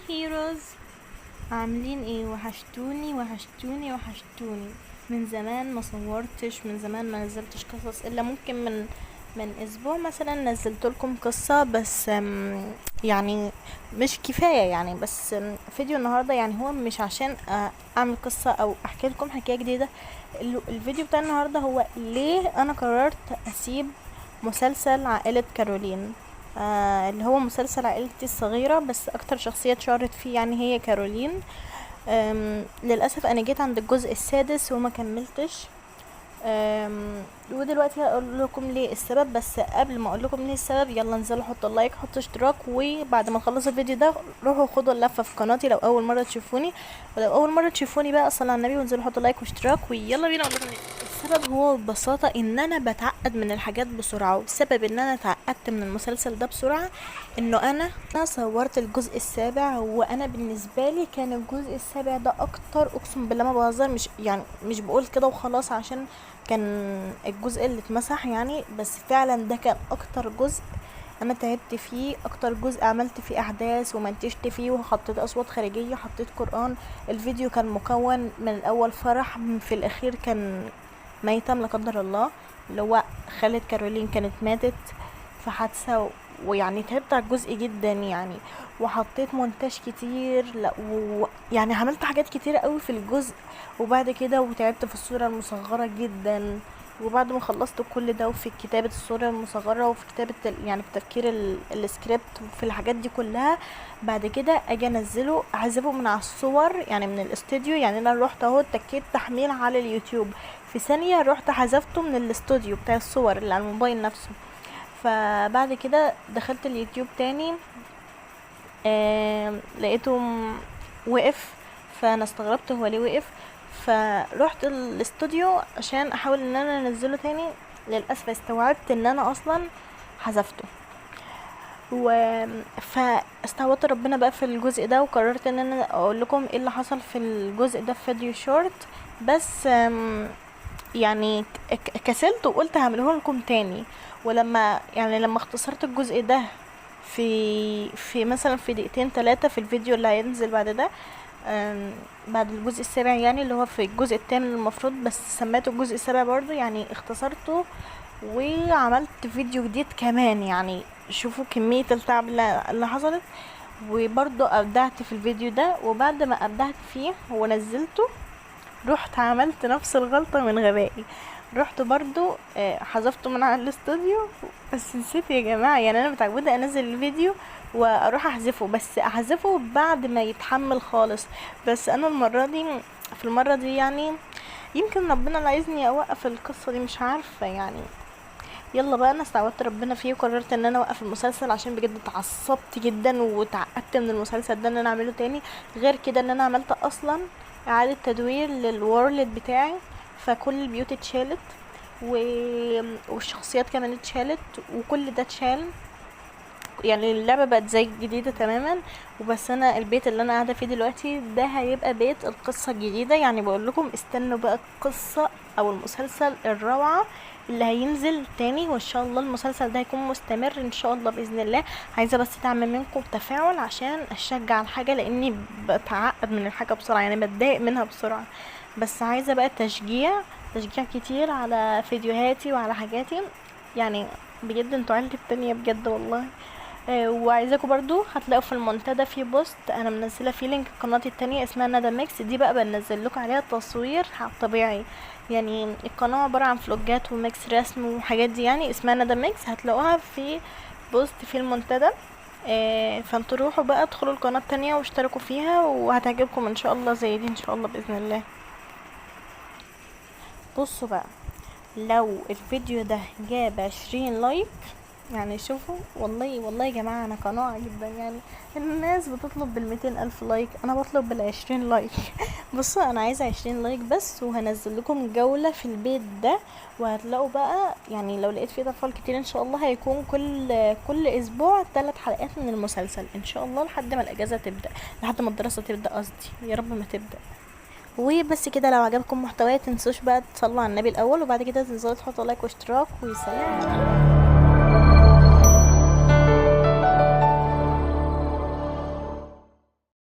هيروز، عاملين ايه؟ وحشتوني وحشتوني وحشتوني. من زمان ما صورتش، من زمان ما نزلتش قصص، الا ممكن من اسبوع مثلا نزلت لكم قصة بس. يعني مش كفاية يعني. بس فيديو النهاردة يعني هو مش عشان اعمل قصة او احكي لكم حكاية جديدة. الفيديو بتاع النهاردة هو ليه انا قررت اسيب مسلسل عائلة كارولين. اللي هو مسلسل عائلتي الصغيرة، بس اكتر شخصية اتشهرت فيه يعني هي كارولين. للأسف انا جيت عند الجزء السادس وما كملتش. ودلوقتي هقول لكم ليه السبب. بس قبل ما اقول لكم ليه السبب، يلا انزلوا حطوا لايك، حطوا اشتراك، وبعد ما تخلصوا الفيديو ده روحوا خدوا اللفه في قناتي لو اول مره تشوفوني. ولو اول مره تشوفوني بقى صلوا على النبي وانزلوا حطوا لايك واشتراك، ويلا بينا اقول لكم ليه. السبب هو ببساطه ان انا بتعقد من الحاجات بسرعه، والسبب ان انا اتعقدت من المسلسل ده بسرعه انه انا صورت الجزء السابع، وانا بالنسبه لي كان الجزء السابع ده اكتر، اقسم بالله ما بهزر، مش يعني مش بقول كده وخلاص عشان كان الجزء اللي اتمسح يعني، بس فعلا ده كان اكتر جزء انا تعبت فيه، اكتر جزء عملت فيه احداث ومنتجت فيه وحطيت اصوات خارجيه، حطيت قران. الفيديو كان مكون من الاول فرح، في الاخير كان ميتم لا قدر الله، اللي هو خالة كارولين كانت ماتت في حادثه. ويعني تعبت على الجزء جدا يعني، وحطيت مونتاج كتير، لا يعني عملت حاجات كتير قوي في الجزء. وبعد كده وتعبت في الصورة المصغرة جدا. وبعد ما خلصت كل ده، وفي كتابة الصورة المصغرة، وفي كتابة يعني في تفكير السكريبت، وفي الحاجات دي كلها، بعد كده اجي انزله احذفه من على الصور يعني من الاستوديو. يعني انا روحت اهو تكيت تحميل على اليوتيوب، في ثانية روحت حذفته من الاستوديو بتاع الصور اللي على الموبايل نفسه. فبعد كده دخلت اليوتيوب تاني، لقيته وقف. فانا استغربت هو ليه وقف. فروحت الاستوديو عشان احاول ان انا انزله تاني. للاسف استوعبت ان انا اصلا حذفته. و فاستعوضت ربنا بقى في الجزء ده، وقررت ان انا اقول لكم ايه اللي حصل في الجزء ده في فيديو شورت. بس يعني كسلت وقلت هعمله لكم تاني. ولما يعني لما اختصرت الجزء ده في مثلا في دقيقتين 3 في الفيديو اللي هينزل بعد ده، بعد الجزء السابع يعني، اللي هو في الجزء الثامن المفروض، بس سميته الجزء السابع برضو يعني، اختصرته وعملت فيديو جديد كمان. يعني شوفوا كمية التعب اللي حصلت. وبرضو ابدعت في الفيديو ده، وبعد ما ابدعت فيه ونزلته رحت عملت نفس الغلطة من غبائي. رحت برضو حذفته من على الاستوديو. بس نسيت يا جماعة، يعني انا متعودة انزل الفيديو واروح احذفه، بس احذفه بعد ما يتحمل خالص. بس انا في المرة دي يعني يمكن ربنا اللي عايزني اوقف القصة دي، مش عارفة يعني. يلا بقى، انا استعوضت ربنا فيه وقررت ان انا اوقف المسلسل، عشان بجد اتعصبت جدا وتعقدت من المسلسل ده ان انا اعمله تاني. غير كده ان انا عملت اصلا اعادة تدوير للورلد بتاعي، فكل البيوت اتشالت والشخصيات كمان اتشالت، وكل ده اتشال. يعني اللعبة بقت زي الجديدة تماما. وبس انا البيت اللي انا قاعدة فيه دلوقتي ده هيبقى بيت القصة الجديدة. يعني بقول لكم استنوا بقى القصة او المسلسل الروعة اللي هينزل تاني، وان شاء الله المسلسل ده هيكون مستمر ان شاء الله باذن الله. عايزة بس تعمل منكم تفاعل عشان اشجع الحاجة، لاني بتعقد من الحاجة بسرعة، يعني بتضايق منها بسرعة. بس عايزة بقى تشجيع كتير على فيديوهاتي وعلى حاجاتي. يعني بجد انتوا عيلتي التانية بجد والله. وعايزاكم برضو هتلاقوا في المنتدى في بوست انا منزله فيه لينك قناتي التانية اسمها ندى ميكس. دي بقى بنزل لكم عليها تصوير طبيعي. يعني القناه عباره عن فلوجات وميكس رسم وحاجات دي، يعني اسمها ندى ميكس، هتلاقوها في بوست في المنتدى. فانتوا روحوا بقى ادخلوا القناه التانية واشتركوا فيها، وهتعجبكم ان شاء الله زي دي ان شاء الله باذن الله. بصوا بقى، لو الفيديو ده جاب 20 لايك، يعني شوفوا والله والله يا جماعة انا قناعة جدا يعني. الناس بتطلب بال200,000 لايك، انا بطلب بال20 لايك. بصوا انا عايزة 20 لايك بس، وهنزل لكم جولة في البيت ده. وهتلاقوا بقى يعني لو لقيت فيه اطفال كتير ان شاء الله هيكون كل اسبوع 3 حلقات من المسلسل ان شاء الله، لحد ما الاجازة تبدأ، لحد ما الدراسة تبدأ قصدي، يا رب ما تبدأ. وبس كده، لو عجبكم محتواي تنسوش بقى تصلوا على النبي الاول، وبعد كده تنزلوا تحطوا لايك واشتراك، وسلام.